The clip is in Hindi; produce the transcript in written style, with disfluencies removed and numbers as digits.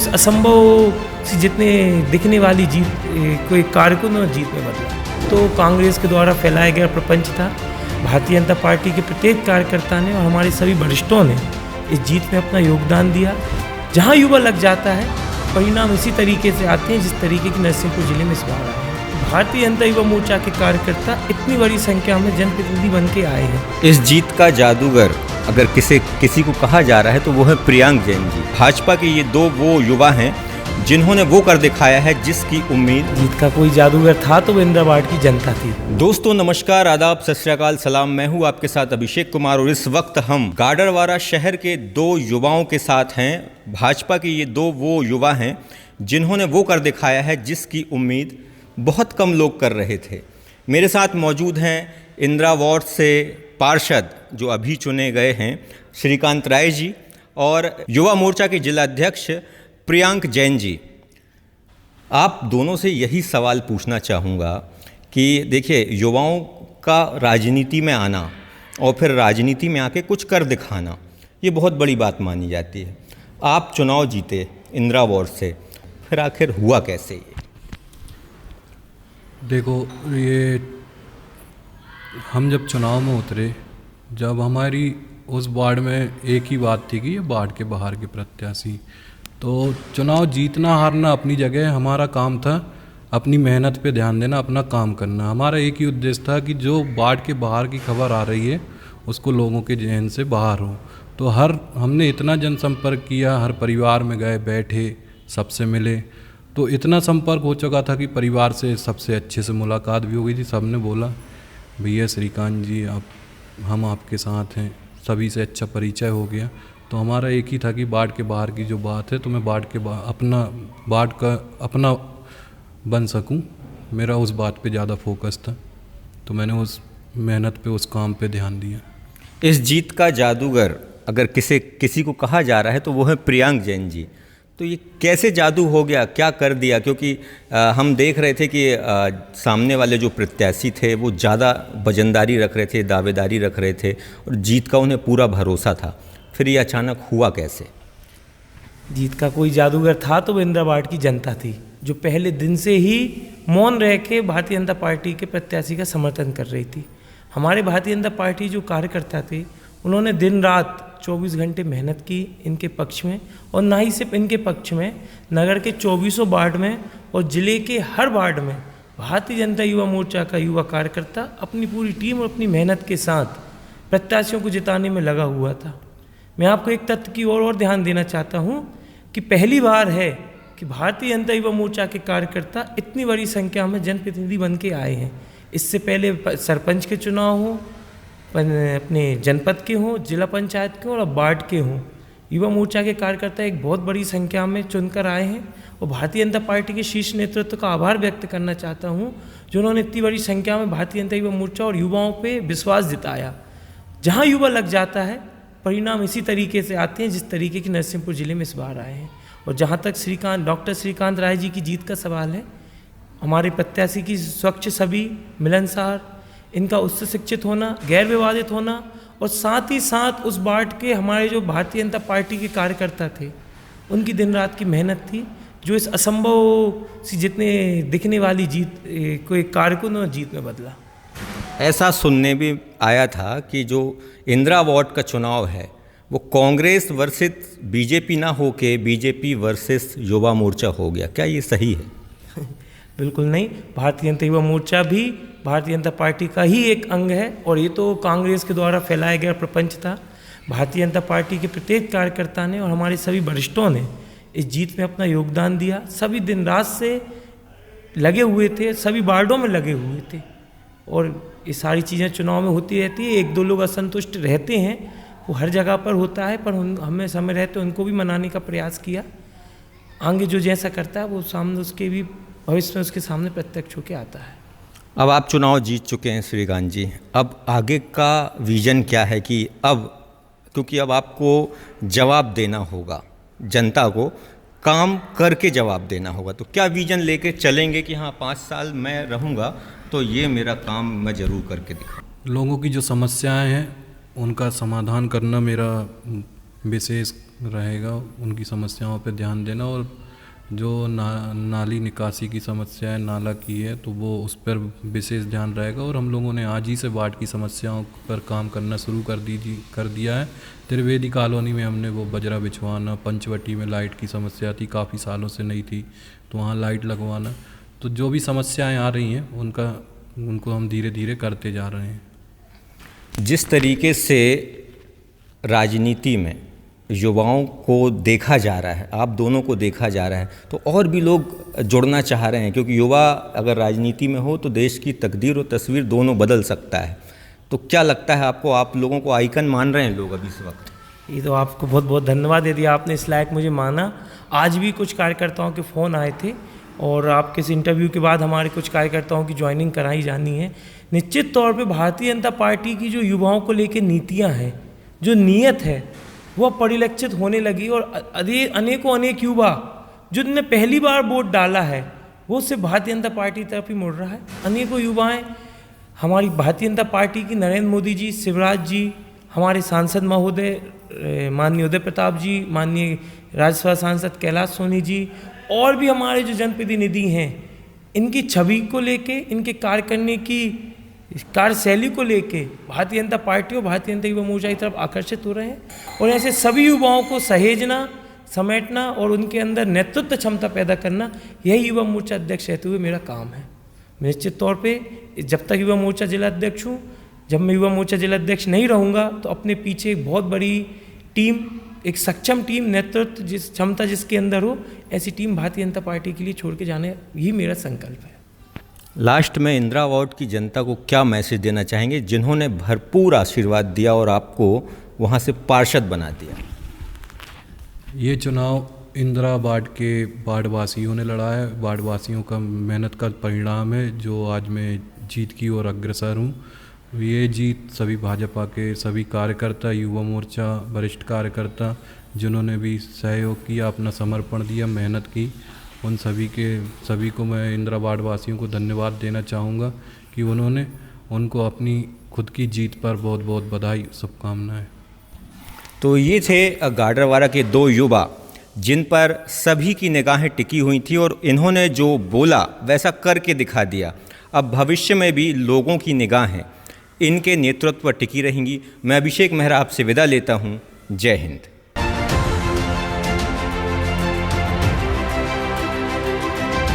इस असंभव से जितने दिखने वाली जीत को एक कार्य को न जीत में बदला। तो कांग्रेस के द्वारा फैलाया गया प्रपंच था। भारतीय जनता पार्टी के प्रत्येक कार्यकर्ता ने और हमारे सभी वरिष्ठों ने इस जीत में अपना योगदान दिया। जहां युवा लग जाता है, परिणाम इसी तरीके से आते हैं जिस तरीके की नरसिंहपुर जिले में इस बार आए हैं। भारतीय जनता युवा मोर्चा के कार्यकर्ता इतनी बड़ी संख्या में जनप्रतिनिधि बन के आए हैं। इस जीत का जादूगर अगर किसी को कहा जा रहा है तो वो है प्रियांक जैन जी। भाजपा के ये दो वो युवा हैं जिन्होंने वो कर दिखाया है जिसकी उम्मीद। जीत का कोई जादूगर था तो वो इंदिरा वार्ड की जनता थी। दोस्तों नमस्कार, आदाब, सत श्री अकाल, सलाम। मैं हूँ आपके साथ अभिषेक कुमार और इस वक्त हम गाडरवारा शहर के दो युवाओं के साथ हैं। भाजपा के ये दो वो युवा हैं जिन्होंने वो कर दिखाया है जिसकी उम्मीद बहुत कम लोग कर रहे थे। मेरे साथ मौजूद हैं इंदिरा वार्ड से पार्षद जो अभी चुने गए हैं श्रीकांत राय जी और युवा मोर्चा के जिला अध्यक्ष प्रियांक जैन जी। आप दोनों से यही सवाल पूछना चाहूँगा कि देखिए, युवाओं का राजनीति में आना और फिर राजनीति में आके कुछ कर दिखाना ये बहुत बड़ी बात मानी जाती है। आप चुनाव जीते इंदिरा वार्ड से, फिर आखिर हुआ कैसे ये? देखो, ये हम जब चुनाव में उतरे, जब हमारी उस वार्ड में एक ही बात थी कि ये वार्ड के बाहर के प्रत्याशी, तो चुनाव जीतना हारना अपनी जगह, हमारा काम था अपनी मेहनत पे ध्यान देना, अपना काम करना। हमारा एक ही उद्देश्य था कि जो वार्ड के बाहर की खबर आ रही है उसको लोगों के जहन से बाहर हो। तो हमने इतना जनसंपर्क किया, हर परिवार में गए, बैठे, सबसे मिले, तो इतना संपर्क हो चुका था कि परिवार से सबसे अच्छे से मुलाकात भी हो गई थी। सबने बोला भैया श्रीकांत जी हम आपके साथ हैं, सभी से अच्छा परिचय हो गया। तो हमारा एक ही था कि वार्ड के बाहर की जो बात है तो मैं वार्ड का अपना बन सकूं। मेरा उस बात पे ज़्यादा फोकस था, तो मैंने उस मेहनत पे, उस काम पे ध्यान दिया। इस जीत का जादूगर अगर किसी को कहा जा रहा है तो वो है प्रियांक जैन जी। तो ये कैसे जादू हो गया, क्या कर दिया? क्योंकि हम देख रहे थे कि सामने वाले जो प्रत्याशी थे वो ज़्यादा वजनदारी रख रहे थे, दावेदारी रख रहे थे और जीत का उन्हें पूरा भरोसा था। फिर ये अचानक हुआ कैसे? जीत का कोई जादूगर था तो वो इंदिरा वार्ड की जनता थी, जो पहले दिन से ही मौन रह के भारतीय जनता पार्टी के प्रत्याशी का समर्थन कर रही थी। हमारे भारतीय जनता पार्टी जो कार्यकर्ता थे उन्होंने दिन रात 24 घंटे मेहनत की इनके पक्ष में, और ना ही सिर्फ इनके पक्ष में, नगर के 24 वार्ड में और ज़िले के हर वार्ड में भारतीय जनता युवा मोर्चा का युवा कार्यकर्ता अपनी पूरी टीम और अपनी मेहनत के साथ प्रत्याशियों को जिताने में लगा हुआ था। मैं आपको एक तथ्य की ओर और ध्यान देना चाहता हूँ कि पहली बार है कि भारतीय जनता युवा मोर्चा के कार्यकर्ता इतनी बड़ी संख्या में जनप्रतिनिधि बन के आए हैं। इससे पहले सरपंच के चुनाव हों, अपने जनपद के हों, जिला पंचायत के हों और वार्ड के हों, युवा मोर्चा के कार्यकर्ता एक बहुत बड़ी संख्या में चुनकर आए हैं। और भारतीय जनता पार्टी के शीर्ष नेतृत्व का आभार व्यक्त करना चाहता हूं, जिन्होंने इतनी बड़ी संख्या में भारतीय जनता युवा मोर्चा और युवाओं पे विश्वास जताया। जहां युवा लग जाता है, परिणाम इसी तरीके से आते हैं जिस तरीके की नरसिंहपुर जिले में इस बार आए हैं। और जहाँ तक डॉक्टर श्रीकांत राय जी की जीत का सवाल है, हमारे प्रत्याशी की स्वच्छ छवि, मिलनसार, इनका उच्च शिक्षित होना, गैर विवादित होना और साथ ही साथ उस वार्ड के हमारे जो भारतीय जनता पार्टी के कार्यकर्ता थे उनकी दिन रात की मेहनत थी, जो इस असंभव से जितने दिखने वाली जीत को एक कार्य को न जीत में बदला। ऐसा सुनने भी आया था कि जो इंदिरा वार्ड का चुनाव है वो कांग्रेस वर्सेस बीजेपी ना होके बीजेपी वर्सेस युवा मोर्चा हो गया। क्या ये सही है? बिल्कुल नहीं। भारतीय जनता युवा मोर्चा भी भारतीय जनता पार्टी का ही एक अंग है और ये तो कांग्रेस के द्वारा फैलाया गया प्रपंच था। भारतीय जनता पार्टी के प्रत्येक कार्यकर्ता ने और हमारे सभी वरिष्ठों ने इस जीत में अपना योगदान दिया। सभी दिन रात से लगे हुए थे, सभी वार्डों में लगे हुए थे और ये सारी चीज़ें चुनाव में होती रहती है। एक दो लोग असंतुष्ट रहते हैं, वो हर जगह पर होता है, पर हमें समय रहते उनको भी मनाने का प्रयास किया। आगे जो जैसा करता है वो सामने उसके भी भविष्य में उसके सामने प्रत्यक्ष होकर आता है। अब आप चुनाव जीत चुके हैं श्रीकांत जी, अब आगे का विजन क्या है? कि अब क्योंकि अब आपको जवाब देना होगा, जनता को काम करके जवाब देना होगा, तो क्या विजन लेके चलेंगे कि हाँ 5 साल मैं रहूँगा तो ये मेरा काम मैं ज़रूर करके दिखाऊँ? लोगों की जो समस्याएं हैं उनका समाधान करना मेरा विशेष रहेगा, उनकी समस्याओं पे ध्यान देना, और जो नाली निकासी की समस्या है, नाला की है, तो वो उस पर विशेष ध्यान रहेगा। और हम लोगों ने आज ही से बाढ़ की समस्याओं पर काम करना शुरू कर दिया है। त्रिवेदी कॉलोनी में हमने वो बजरा बिछवाना, पंचवटी में लाइट की समस्या थी, काफ़ी सालों से नहीं थी, तो वहाँ लाइट लगवाना। तो जो भी समस्याएं आ रही हैं उनको हम धीरे धीरे करते जा रहे हैं। जिस तरीके से राजनीति में युवाओं को देखा जा रहा है, आप दोनों को देखा जा रहा है, तो और भी लोग जुड़ना चाह रहे हैं, क्योंकि युवा अगर राजनीति में हो तो देश की तकदीर और तस्वीर दोनों बदल सकता है। तो क्या लगता है आपको, आप लोगों को आइकन मान रहे हैं लोग अभी इस वक्त? ये तो आपको बहुत बहुत धन्यवाद यदि आपने इस लायक मुझे माना। आज भी कुछ कार्यकर्ताओं के फ़ोन आए थे और आपके इस इंटरव्यू के बाद हमारे कुछ कार्यकर्ताओं की ज्वाइनिंग कराई जानी है। निश्चित तौर पे भारतीय जनता पार्टी की जो युवाओं को लेकर नीतियाँ हैं, जो नीयत है, वह परिलक्षित होने लगी और अनेक युवा जिनने पहली बार वोट डाला है वो सिर्फ भारतीय जनता पार्टी की तरफ ही मुड़ रहा है। अनेकों युवाएं हमारी भारतीय जनता पार्टी की, नरेंद्र मोदी जी, शिवराज जी, हमारे सांसद महोदय माननीय उदय प्रताप जी, माननीय राज्यसभा सांसद कैलाश सोनी जी, और भी हमारे जो जनप्रतिनिधि हैं, इनकी छवि को लेके, इनके कार्य करने की कार्यशैली को लेके भारतीय जनता पार्टी और भारतीय जनता युवा मोर्चा की तरफ आकर्षित हो रहे हैं। और ऐसे सभी युवाओं को सहेजना, समेटना और उनके अंदर नेतृत्व क्षमता पैदा करना, यही युवा मोर्चा अध्यक्ष रहते हुए मेरा काम है। निश्चित तौर पे जब तक युवा मोर्चा जिला अध्यक्ष हूँ, जब मैं युवा मोर्चा जिला अध्यक्ष नहीं रहूँगा तो अपने पीछे एक बहुत बड़ी टीम, एक सक्षम टीम, नेतृत्व जिस क्षमता जिसके अंदर हो, ऐसी टीम भारतीय जनता पार्टी के लिए छोड़ के जाने, यही मेरा संकल्प है। लास्ट में इंदिरा वार्ड की जनता को क्या मैसेज देना चाहेंगे, जिन्होंने भरपूर आशीर्वाद दिया और आपको वहाँ से पार्षद बना दिया? ये चुनाव इंदिरा वार्ड के वार्ड वासियों ने लड़ा है, वार्ड वासियों का मेहनत का परिणाम है जो आज मैं जीत की ओर अग्रसर हूँ। ये जीत सभी भाजपा के सभी कार्यकर्ता, युवा मोर्चा वरिष्ठ कार्यकर्ता जिन्होंने भी सहयोग किया, अपना समर्पण दिया, मेहनत की, उन सभी को मैं इंदिरा वार्ड वासियों को धन्यवाद देना चाहूँगा कि उनको अपनी खुद की जीत पर बहुत बहुत बधाई, शुभकामनाएं। तो ये थे गाडरवारा के दो युवा जिन पर सभी की निगाहें टिकी हुई थी और इन्होंने जो बोला वैसा करके दिखा दिया। अब भविष्य में भी लोगों की निगाहें इनके नेतृत्व पर टिकी रहेंगी। मैं अभिषेक मेहरा आपसे विदा लेता हूँ। जय हिंद।